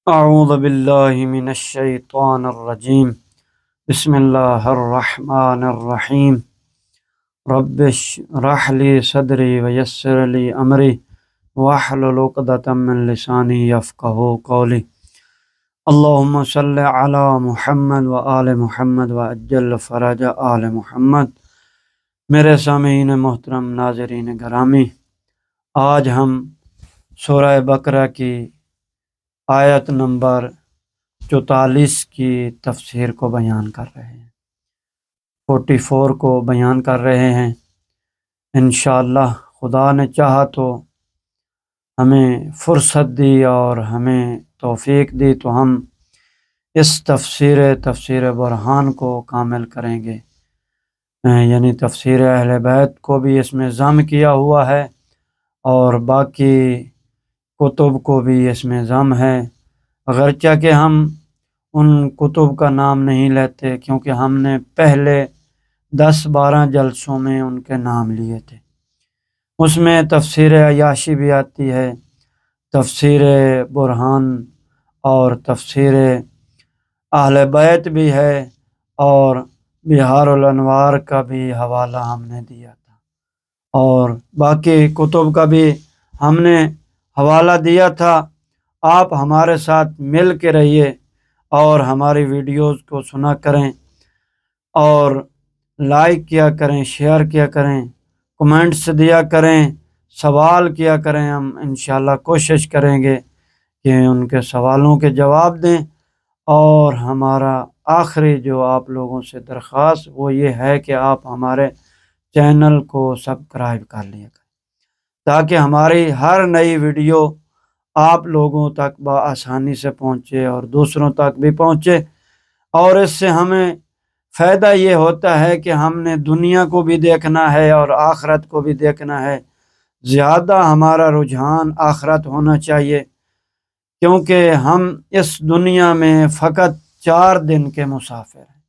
اعوذ باللہ من الشیطان الرجیم بسم اللہ الرحمن الرحیم رب اشرح لی صدری ویسر لی امری واحلل عقدۃ من لسانی یفقہوا قولی اللہم صلی علی محمد وآل محمد وعجل فرج آل محمد۔ میرے سامعین محترم، ناظرین گرامی، آج ہم سورہ بقرہ کی آیت نمبر 44 کی تفسیر کو بیان کر رہے ہیں، 44 کو بیان کر رہے ہیں۔ انشاءاللہ خدا نے چاہا تو ہمیں فرصت دی اور ہمیں توفیق دی تو ہم اس تفسیر برہان کو کامل کریں گے، یعنی تفسیر اہل بیت کو بھی اس میں ضم کیا ہوا ہے اور باقی کتب کو بھی اس میں ضم ہے، اگرچہ کہ ہم ان کتب کا نام نہیں لیتے کیونکہ ہم نے پہلے 10-12 جلسوں میں ان کے نام لیے تھے۔ اس میں تفسیر عیاشی بھی آتی ہے، تفسیر برہان اور تفسیر اہل بیت بھی ہے، اور بہار الانوار کا بھی حوالہ ہم نے دیا تھا، اور باقی کتب کا بھی ہم نے حوالہ دیا تھا۔ آپ ہمارے ساتھ مل کے رہیے اور ہماری ویڈیوز کو سنا کریں اور لائک کیا کریں، شیئر کیا کریں، کمنٹس دیا کریں، سوال کیا کریں۔ ہم انشاءاللہ کوشش کریں گے کہ ان کے سوالوں کے جواب دیں، اور ہمارا آخری جو آپ لوگوں سے درخواست وہ یہ ہے کہ آپ ہمارے چینل کو سبسکرائب کر لیا کریں تاکہ ہماری ہر نئی ویڈیو آپ لوگوں تک بآسانی سے پہنچے اور دوسروں تک بھی پہنچے، اور اس سے ہمیں فائدہ یہ ہوتا ہے کہ ہم نے دنیا کو بھی دیکھنا ہے اور آخرت کو بھی دیکھنا ہے۔ زیادہ ہمارا رجحان آخرت ہونا چاہیے، کیونکہ ہم اس دنیا میں فقط 4 دن کے مسافر ہیں،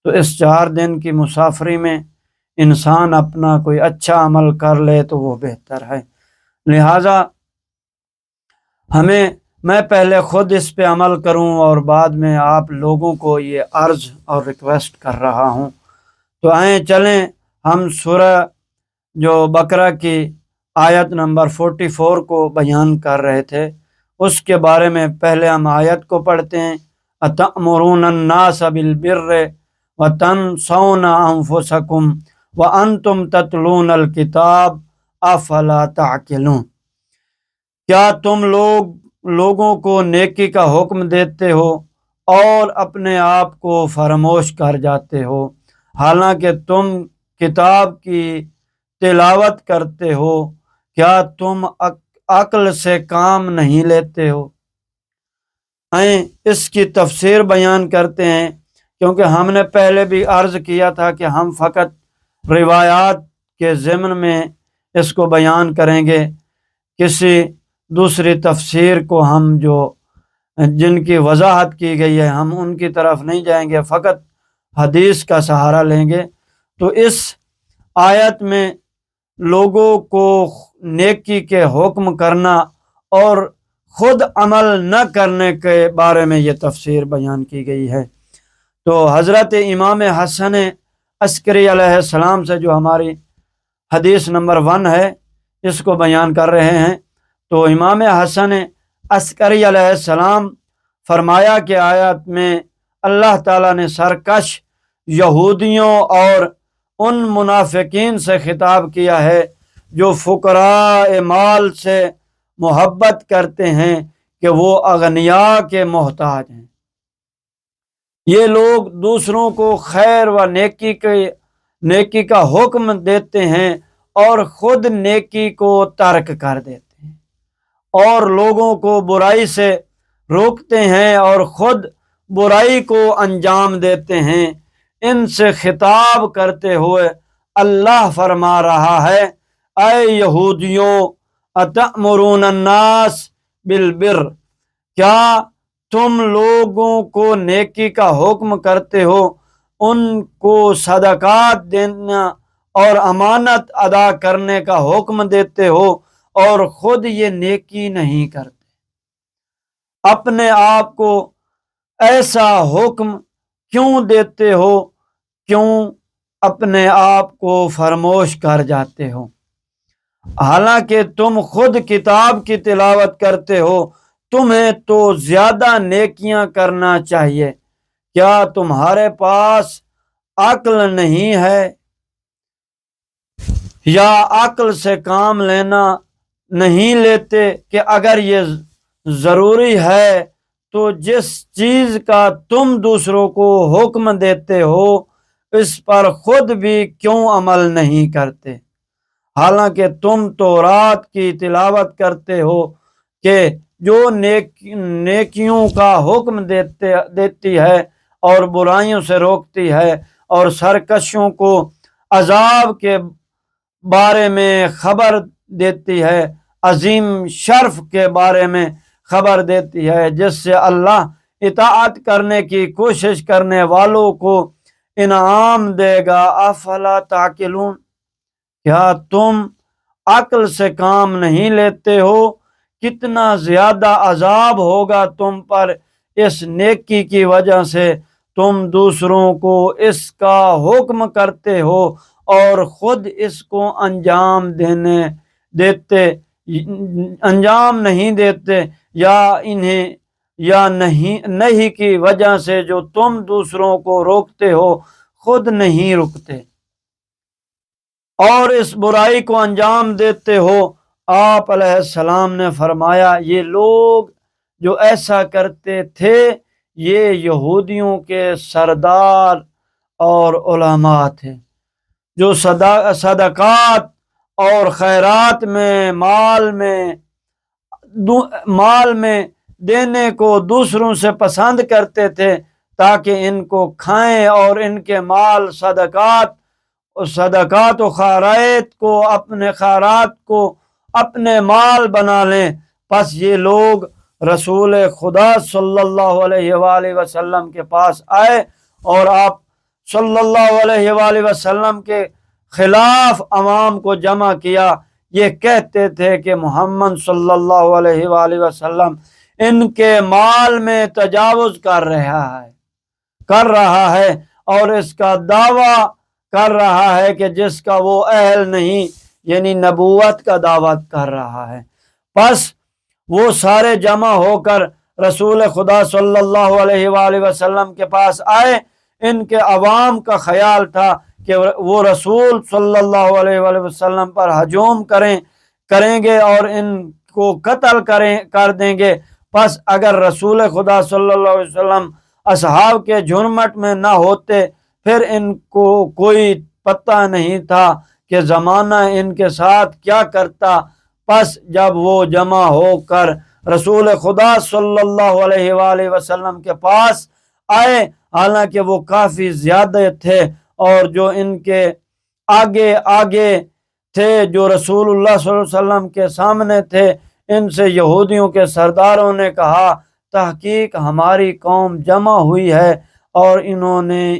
تو اس 4 دن کی مسافری میں انسان اپنا کوئی اچھا عمل کر لے تو وہ بہتر ہے۔ لہٰذا میں پہلے خود اس پہ عمل کروں اور بعد میں آپ لوگوں کو یہ عرض اور ریکویسٹ کر رہا ہوں۔ تو آئیں چلیں، ہم سورہ جو بقرہ کی آیت نمبر 44 کو بیان کر رہے تھے، اس کے بارے میں پہلے ہم آیت کو پڑھتے ہیں۔ اَتَأْمُرُونَ النَّاسَ بِالْبِرِّ وَتَنْسَوْنَ أَنفُسَكُمْ وَأَنْتُمْ تَتْلُونَ الْكِتَابَ أَفَلَا تَعْقِلُونَ۔ کیا تم لوگوں کو نیکی کا حکم دیتے ہو اور اپنے آپ کو فراموش کر جاتے ہو، حالانکہ تم کتاب کی تلاوت کرتے ہو؟ کیا تم عقل سے کام نہیں لیتے ہو؟ آئیں اس کی تفسیر بیان کرتے ہیں، کیونکہ ہم نے پہلے بھی عرض کیا تھا کہ ہم فقط روایات کے ضمن میں اس کو بیان کریں گے، کسی دوسری تفسیر کو ہم جن کی وضاحت کی گئی ہے ہم ان کی طرف نہیں جائیں گے، فقط حدیث کا سہارا لیں گے۔ تو اس آیت میں لوگوں کو نیکی کے حکم کرنا اور خود عمل نہ کرنے کے بارے میں یہ تفسیر بیان کی گئی ہے۔ تو حضرت امام حسن عسکری علیہ السلام سے جو ہماری حدیث نمبر 1 ہے اس کو بیان کر رہے ہیں۔ تو امام حسن عسکری علیہ السلام فرمایا کہ آیت میں اللہ تعالیٰ نے سرکش یہودیوں اور ان منافقین سے خطاب کیا ہے جو فقراء مال سے محبت کرتے ہیں کہ وہ اغنیاء کے محتاج ہیں۔ یہ لوگ دوسروں کو خیر و نیکی کا حکم دیتے ہیں اور خود نیکی کو ترک کر دیتے ہیں، اور لوگوں کو برائی سے روکتے ہیں اور خود برائی کو انجام دیتے ہیں۔ ان سے خطاب کرتے ہوئے اللہ فرما رہا ہے، اے یہودیوں، اتأمرون الناس بالبر، کیا تم لوگوں کو نیکی کا حکم کرتے ہو، ان کو صدقات دینا اور امانت ادا کرنے کا حکم دیتے ہو، اور خود یہ نیکی نہیں کرتے؟ اپنے آپ کو ایسا حکم کیوں دیتے ہو؟ کیوں اپنے آپ کو فراموش کر جاتے ہو؟ حالانکہ تم خود کتاب کی تلاوت کرتے ہو، تمہیں تو زیادہ نیکیاں کرنا چاہیے۔ کیا تمہارے پاس عقل نہیں ہے یا عقل سے کام لینا نہیں لیتے کہ اگر یہ ضروری ہے تو جس چیز کا تم دوسروں کو حکم دیتے ہو اس پر خود بھی کیوں عمل نہیں کرتے؟ حالانکہ تم تورات کی تلاوت کرتے ہو کہ جو نیکیوں کا حکم دیتی ہے اور برائیوں سے روکتی ہے اور سرکشوں کو عذاب کے بارے میں خبر دیتی ہے، عظیم شرف کے بارے میں خبر دیتی ہے جس سے اللہ اطاعت کرنے کی کوشش کرنے والوں کو انعام دے گا۔ افلا تعقلون، کیا تم عقل سے کام نہیں لیتے ہو؟ کتنا زیادہ عذاب ہوگا تم پر اس نیکی کی وجہ سے تم دوسروں کو اس کا حکم کرتے ہو اور خود اس کو انجام نہیں دیتے، یا انہیں یا نہیں کی وجہ سے جو تم دوسروں کو روکتے ہو خود نہیں رکتے اور اس برائی کو انجام دیتے ہو۔ آپ علیہ السلام نے فرمایا یہ لوگ جو ایسا کرتے تھے یہ یہودیوں کے سردار اور علماء تھے جو صدقات اور خیرات میں مال میں دینے کو دوسروں سے پسند کرتے تھے تاکہ ان کو کھائیں اور ان کے مال صدقات و خیرات کو اپنے مال بنا لیں۔ پس یہ لوگ رسول خدا صلی اللہ علیہ وآلہ وسلم کے پاس آئے اور آپ صلی اللہ علیہ وآلہ وسلم کے خلاف عوام کو جمع کیا۔ یہ کہتے تھے کہ محمد صلی اللہ علیہ وآلہ وسلم ان کے مال میں تجاوز کر رہا ہے اور اس کا دعویٰ کر رہا ہے کہ جس کا وہ اہل نہیں، یعنی نبوت کا دعویٰ کر رہا ہے۔ پس وہ سارے جمع ہو کر رسول خدا صلی اللہ علیہ وآلہ وسلم کے پاس آئے۔ ان کے عوام کا خیال تھا کہ وہ رسول صلی اللہ علیہ وآلہ وسلم پر ہجوم کریں گے اور ان کو قتل کر دیں گے۔ پس اگر رسول خدا صلی اللہ علیہ وسلم اصحاب کے جھرمٹ میں نہ ہوتے پھر ان کو کوئی پتہ نہیں تھا کہ زمانہ ان کے ساتھ کیا کرتا۔ پس جب وہ جمع ہو کر رسول خدا صلی اللہ علیہ وآلہ وسلم کے پاس آئے، حالانکہ وہ کافی زیادہ تھے اور جو ان کے آگے تھے، جو رسول اللہ صلی اللہ علیہ وسلم کے سامنے تھے، ان سے یہودیوں کے سرداروں نے کہا تحقیق ہماری قوم جمع ہوئی ہے اور انہوں نے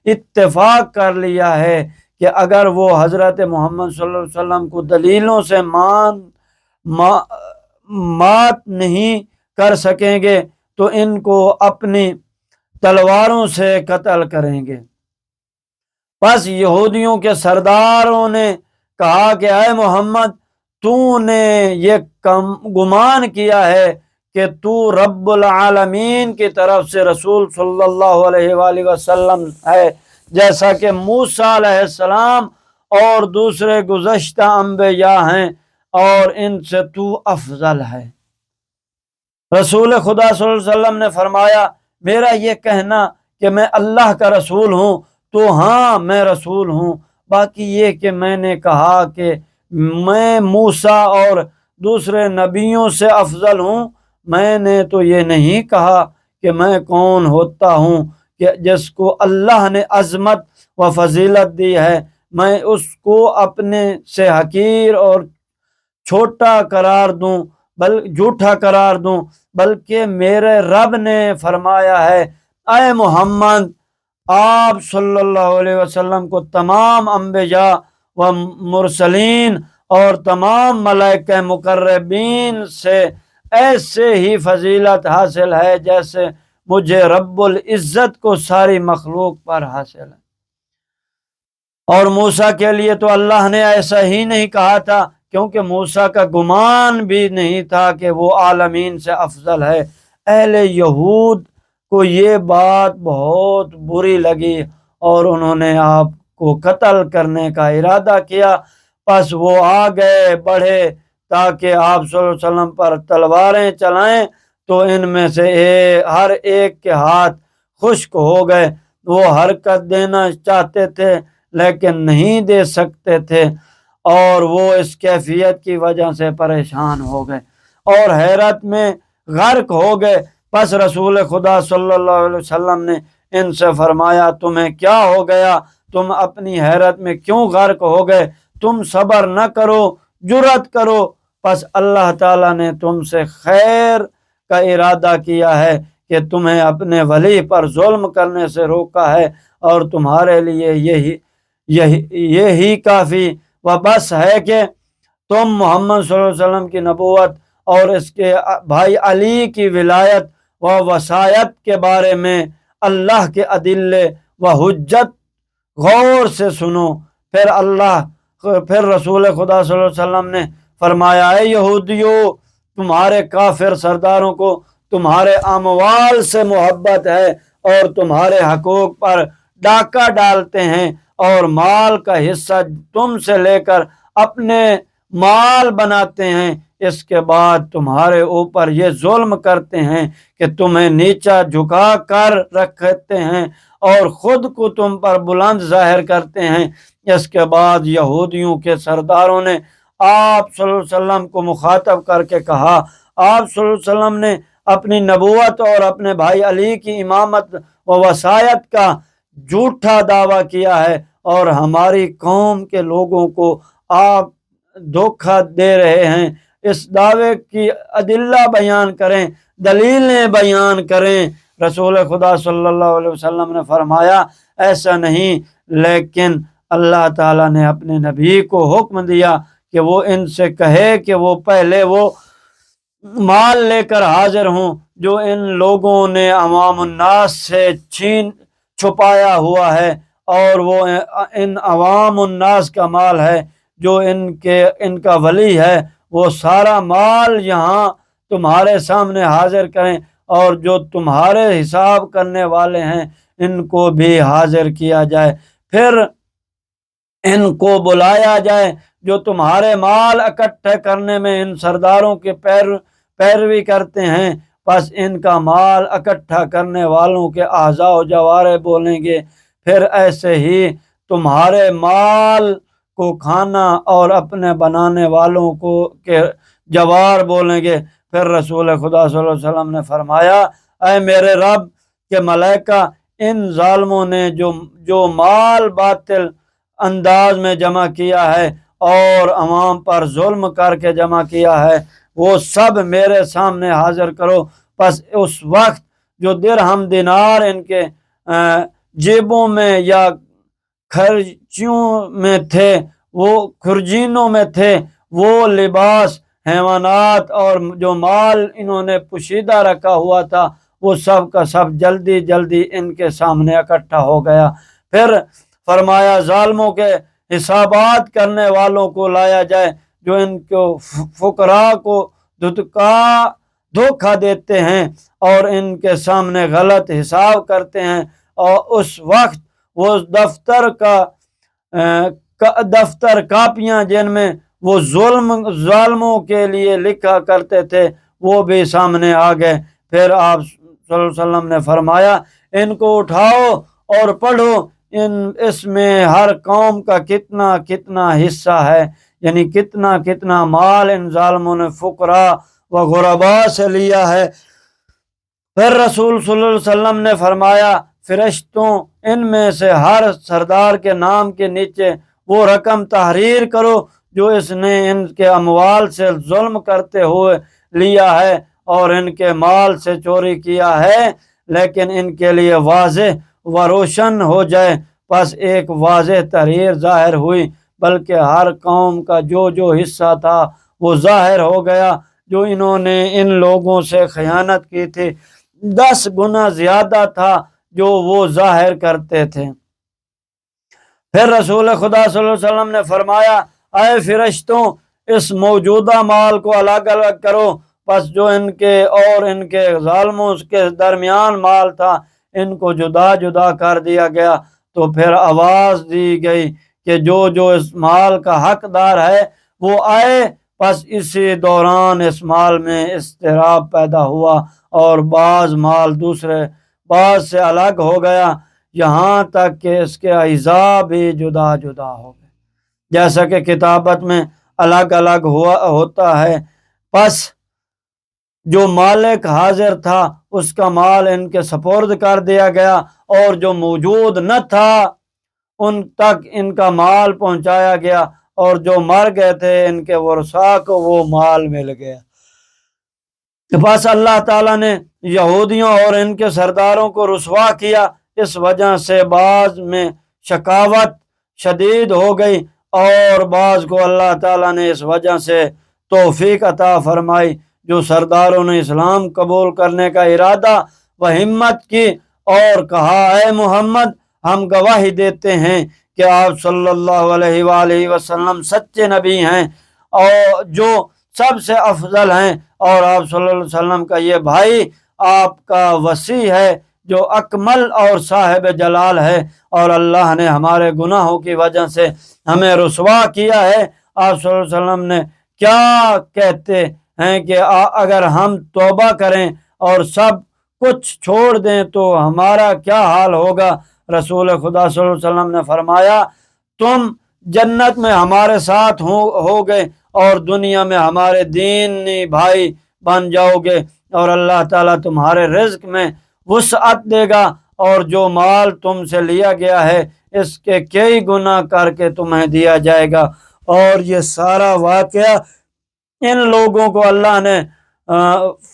اتفاق کر لیا ہے کہ اگر وہ حضرت محمد صلی اللہ علیہ وسلم کو دلیلوں سے مات نہیں کر سکیں گے تو ان کو اپنی تلواروں سے قتل کریں گے۔ پس یہودیوں کے سرداروں نے کہا کہ اے محمد، تو نے یہ گمان کیا ہے کہ تو رب العالمین کی طرف سے رسول صلی اللہ علیہ وآلہ وسلم ہے، جیسا کہ موسیٰ علیہ السلام اور دوسرے گزشتہ انبیاء ہیں اور ان سے تو افضل ہے۔ رسول خدا صلی اللہ علیہ وسلم نے فرمایا میرا یہ کہنا کہ میں اللہ کا رسول ہوں تو ہاں میں رسول ہوں، باقی یہ کہ میں نے کہا کہ میں موسیٰ اور دوسرے نبیوں سے افضل ہوں، میں نے تو یہ نہیں کہا کہ میں کون ہوتا ہوں کہ جس کو اللہ نے عظمت و فضیلت دی ہے میں اس کو اپنے سے حقیر اور جھوٹا قرار دوں، بلکہ میرے رب نے فرمایا ہے اے محمد، آپ صلی اللہ علیہ وسلم کو تمام انبیاء و مرسلین اور تمام ملائکہ مقربین سے ایسے ہی فضیلت حاصل ہے جیسے مجھے رب العزت کو ساری مخلوق پر حاصل ہے۔ اور موسیٰ کے لیے تو اللہ نے ایسا ہی نہیں کہا تھا، کیونکہ موسیٰ کا گمان بھی نہیں تھا کہ وہ عالمین سے افضل ہے۔ اہل یہود کو یہ بات بہت بری لگی اور انہوں نے آپ کو قتل کرنے کا ارادہ کیا، پس وہ آگے بڑھے تاکہ آپ صلی اللہ علیہ وسلم پر تلواریں چلائیں، تو ان میں سے ہر ایک کے ہاتھ خشک ہو گئے۔ وہ حرکت دینا چاہتے تھے لیکن نہیں دے سکتے تھے، اور وہ اس کیفیت کی وجہ سے پریشان ہو گئے اور حیرت میں غرق ہو گئے۔ پس رسول خدا صلی اللہ علیہ وسلم نے ان سے فرمایا، تمہیں کیا ہو گیا؟ تم اپنی حیرت میں کیوں غرق ہو گئے؟ تم صبر نہ کرو، جرأت کرو، پس اللہ تعالیٰ نے تم سے خیر کا ارادہ کیا ہے کہ تمہیں اپنے ولی پر ظلم کرنے سے روکا ہے، اور تمہارے لیے یہی کافی و بس ہے کہ تم محمد صلی اللہ علیہ وسلم کی نبوت اور اس کے بھائی علی کی ولایت و وصایت کے بارے میں اللہ کے ادلے و حجت غور سے سنو۔ پھر رسول خدا صلی اللہ علیہ وسلم نے فرمایا، اے یہودیو، تمہارے کافر سرداروں کو تمہارے اموال سے محبت ہے اور تمہارے حقوق پر ڈاکہ ڈالتے ہیں، اور مال کا حصہ تم سے لے کر اپنے مال بناتے ہیں، اس کے بعد تمہارے اوپر یہ ظلم کرتے ہیں کہ تمہیں نیچا جھکا کر رکھتے ہیں اور خود کو تم پر بلند ظاہر کرتے ہیں۔ اس کے بعد یہودیوں کے سرداروں نے آپ صلی اللہ علیہ وسلم کو مخاطب کر کے کہا، آپ صلی اللہ علیہ وسلم نے اپنی نبوت اور اپنے بھائی علی کی امامت و وصایت کا جھوٹا دعویٰ کیا ہے، اور ہماری قوم کے لوگوں کو آپ دھوکہ دے رہے ہیں۔ اس دعوے کی ادلہ بیان کریں، دلیلیں بیان کریں۔ رسول خدا صلی اللہ علیہ وسلم نے فرمایا، ایسا نہیں، لیکن اللہ تعالیٰ نے اپنے نبی کو حکم دیا کہ وہ ان سے کہے کہ وہ پہلے وہ مال لے کر حاضر ہوں جو ان لوگوں نے عوام الناس سے چھپایا ہوا ہے، اور وہ ان عوام الناس کا مال ہے جو ان کا ولی ہے، وہ سارا مال یہاں تمہارے سامنے حاضر کریں، اور جو تمہارے حساب کرنے والے ہیں ان کو بھی حاضر کیا جائے، پھر ان کو بلایا جائے جو تمہارے مال اکٹھے کرنے میں ان سرداروں کے پیروی کرتے ہیں۔ پس ان کا مال اکٹھا کرنے والوں کے اعضاء و جوارح بولیں گے، پھر ایسے ہی تمہارے مال کو کھانا اور اپنے بنانے والوں کو کے جوار بولیں گے۔ پھر رسول خدا صلی اللہ علیہ وسلم نے فرمایا، اے میرے رب کے ملائکہ، ان ظالموں نے جو مال باطل انداز میں جمع کیا ہے اور عوام پر ظلم کر کے جمع کیا ہے، وہ سب میرے سامنے حاضر کرو۔ پس اس وقت جو درہم دینار ان کے جیبوں میں یا خرچیوں میں تھے، وہ خرجینوں میں تھے، وہ لباس، حیوانات اور جو مال انہوں نے پوشیدہ رکھا ہوا تھا، وہ سب کا سب جلدی جلدی ان کے سامنے اکٹھا ہو گیا۔ پھر فرمایا، ظالموں کے حسابات کرنے والوں کو لایا جائے جو ان کو فقراء کو دھوکہ دیتے ہیں اور ان کے سامنے غلط حساب کرتے ہیں، اور اس وقت وہ دفتر کاپیاں جن میں وہ ظالموں کے لیے لکھا کرتے تھے وہ بھی سامنے آ گئے۔ پھر آپ صلی اللہ علیہ وسلم نے فرمایا، ان کو اٹھاؤ اور پڑھو، اس میں ہر قوم کا کتنا کتنا حصہ ہے، یعنی کتنا کتنا مال ان ظالموں نے فقراء و غرباء سے لیا ہے۔ پھر رسول صلی اللہ علیہ وسلم نے فرمایا، فرشتوں، ان میں سے ہر سردار کے نام کے نیچے وہ رقم تحریر کرو جو اس نے ان کے اموال سے ظلم کرتے ہوئے لیا ہے اور ان کے مال سے چوری کیا ہے، لیکن ان کے لیے واضح و روشن ہو جائے۔ پس ایک واضح تحریر ظاہر ہوئی، بلکہ ہر قوم کا جو حصہ تھا وہ ظاہر ہو گیا۔ جو انہوں نے ان لوگوں سے خیانت کی تھی، 10 گنا زیادہ تھا جو وہ ظاہر کرتے تھے۔ پھر رسول خدا صلی اللہ علیہ وسلم نے فرمایا، اے فرشتوں، اس موجودہ مال کو الگ الگ کرو۔ پس جو ان کے اور ان کے ظالموں کے درمیان مال تھا، ان کو جدا جدا کر دیا گیا۔ تو پھر آواز دی گئی کہ جو اس مال کا حقدار ہے وہ آئے۔ پس اسی دوران اس مال میں اضطراب پیدا ہوا اور بعض مال دوسرے بعض سے الگ ہو گیا، یہاں تک کہ اس کے اعضاء بھی جدا جدا ہو گئے، جیسا کہ کتابت میں الگ الگ ہوتا ہے۔ پس جو مالک حاضر تھا اس کا مال ان کے سپرد کر دیا گیا، اور جو موجود نہ تھا ان تک ان کا مال پہنچایا گیا، اور جو مر گئے تھے ان کے ورثاء کو وہ مال مل گیا۔ بس اللہ تعالیٰ نے یہودیوں اور ان کے سرداروں کو رسوا کیا، اس وجہ سے بعض میں شقاوت شدید ہو گئی اور بعض کو اللہ تعالیٰ نے اس وجہ سے توفیق عطا فرمائی۔ جو سرداروں نے اسلام قبول کرنے کا ارادہ و ہمت کی اور کہا، اے محمد، ہم گواہی دیتے ہیں کہ آپ صلی اللہ علیہ وآلہ وسلم سچے نبی ہیں اور جو سب سے افضل ہیں، اور آپ صلی اللہ علیہ وسلم کا یہ بھائی آپ کا وصی ہے جو اکمل اور صاحب جلال ہے، اور اللہ نے ہمارے گناہوں کی وجہ سے ہمیں رسوا کیا ہے۔ آپ صلی اللہ علیہ وسلم نے کیا کہتے ہیں کہ اگر ہم توبہ کریں اور سب کچھ چھوڑ دیں تو ہمارا کیا حال ہوگا؟ رسول خدا صلی اللہ علیہ وسلم نے فرمایا، تم جنت میں ہمارے ساتھ ہوگے اور دنیا میں ہمارے دینی بھائی بن جاؤ گے، اور اللہ تعالیٰ تمہارے رزق میں وسعت دے گا، اور جو مال تم سے لیا گیا ہے اس کے کئی گنا کر کے تمہیں دیا جائے گا۔ اور یہ سارا واقعہ ان لوگوں کو اللہ نے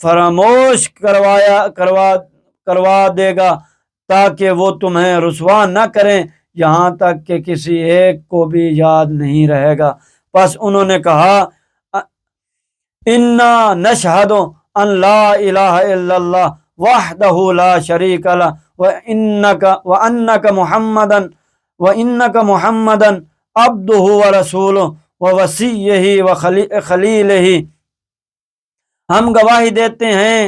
فراموش کروا دے گا تاکہ وہ تمہیں رسوا نہ کریں، یہاں تک کہ کسی ایک کو بھی یاد نہیں رہے گا۔ پس انہوں نے کہا، انا نشہد ان لا الہ الا اللہ وحدہ لا شریک لہ وانک محمدا عبدہ ورسولہ ووصیہ وخلیلہ۔ ہم گواہی دیتے ہیں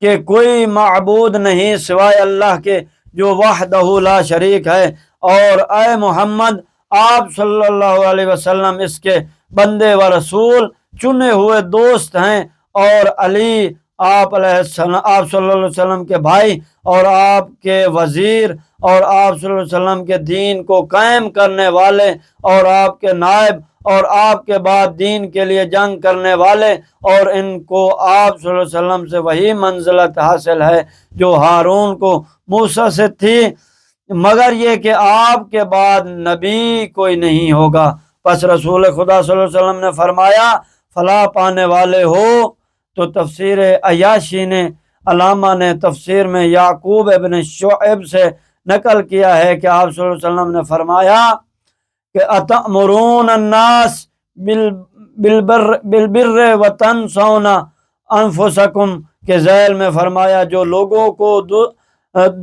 کہ کوئی معبود نہیں سوائے اللہ کے جو وحدہ لا شریک ہے، اور اے محمد، آپ صلی اللہ علیہ وسلم اس کے بندے و رسول چنے ہوئے دوست ہیں، اور علی آپ صلی اللہ علیہ وسلم کے بھائی اور آپ کے وزیر، اور آپ صلی اللہ علیہ وسلم کے دین کو قائم کرنے والے، اور آپ کے نائب، اور آپ کے بعد دین کے لیے جنگ کرنے والے، اور ان کو آپ صلی اللہ علیہ وسلم سے وہی منزلت حاصل ہے جو ہارون کو موسیٰ سے تھی، مگر یہ کہ آپ کے بعد نبی کوئی نہیں ہوگا۔ پس رسول خدا صلی اللہ علیہ وسلم نے فرمایا، فلاح پانے والے ہو۔ تو تفسیر عیاشی نے، علامہ نے تفسیر میں یعقوب ابن شعیب سے نقل کیا ہے کہ آپ صلی اللہ علیہ وسلم نے فرمایا کہ اتأمرون الناس بالبر وتنسون انفسکم کے ذیل میں فرمایا، جو لوگوں کو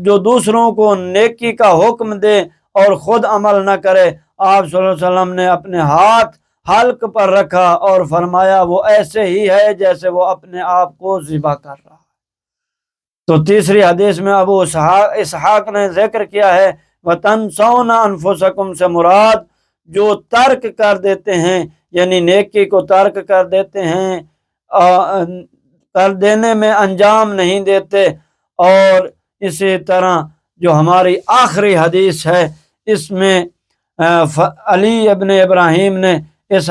جو دوسروں کو نیکی کا حکم دے اور خود عمل نہ کرے۔ آپ صلی اللہ علیہ وسلم نے اپنے ہاتھ حلق پر رکھا اور فرمایا، وہ ایسے ہی ہے جیسے وہ اپنے آپ کو ذبح کر رہا۔ تو تیسری حدیث میں ابو اسحاق نے ذکر کیا ہے، وَتَنْسَوْنَ أَنفُسَكُمْ سے مراد جو ترک کر دیتے ہیں، یعنی نیکی کو ترک کر دیتے ہیں، کر دینے میں انجام نہیں دیتے۔ اور اسی طرح جو ہماری آخری حدیث ہے، اس میں علی ابن ابراہیم نے اس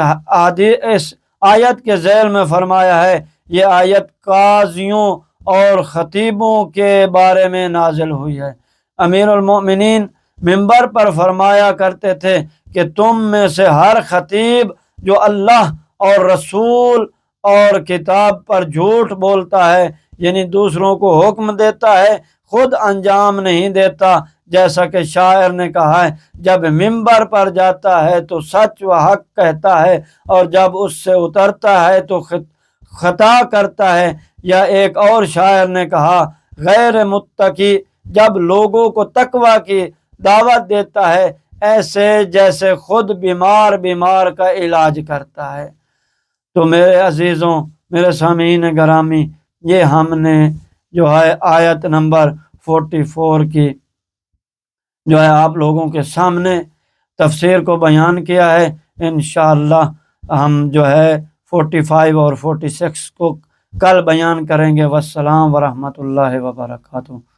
آیت کے ذیل میں فرمایا ہے، یہ آیت قاضیوں اور خطیبوں کے بارے میں نازل ہوئی ہے۔ امیر المؤمنین منبر پر فرمایا کرتے تھے کہ تم میں سے ہر خطیب جو اللہ اور رسول اور کتاب پر جھوٹ بولتا ہے، یعنی دوسروں کو حکم دیتا ہے، خود انجام نہیں دیتا، جیسا کہ شاعر نے کہا ہے، جب منبر پر جاتا ہے تو سچ و حق کہتا ہے، اور جب اس سے اترتا ہے تو خطا کرتا ہے، یا ایک اور شاعر نے کہا غیر متقی جب لوگوں کو تقوی کی دعوت دیتا ہے ایسے جیسے خود بیمار کا علاج کرتا ہے۔ تو میرے عزیزوں، میرے سامعین گرامی، یہ ہم نے جو ہے آیت نمبر 44 کی جو ہے آپ لوگوں کے سامنے تفسیر کو بیان کیا ہے۔ انشاءاللہ ہم جو ہے 45 اور 46 کو کل بیان کریں گے۔ والسلام ورحمۃ اللہ وبرکاتہ۔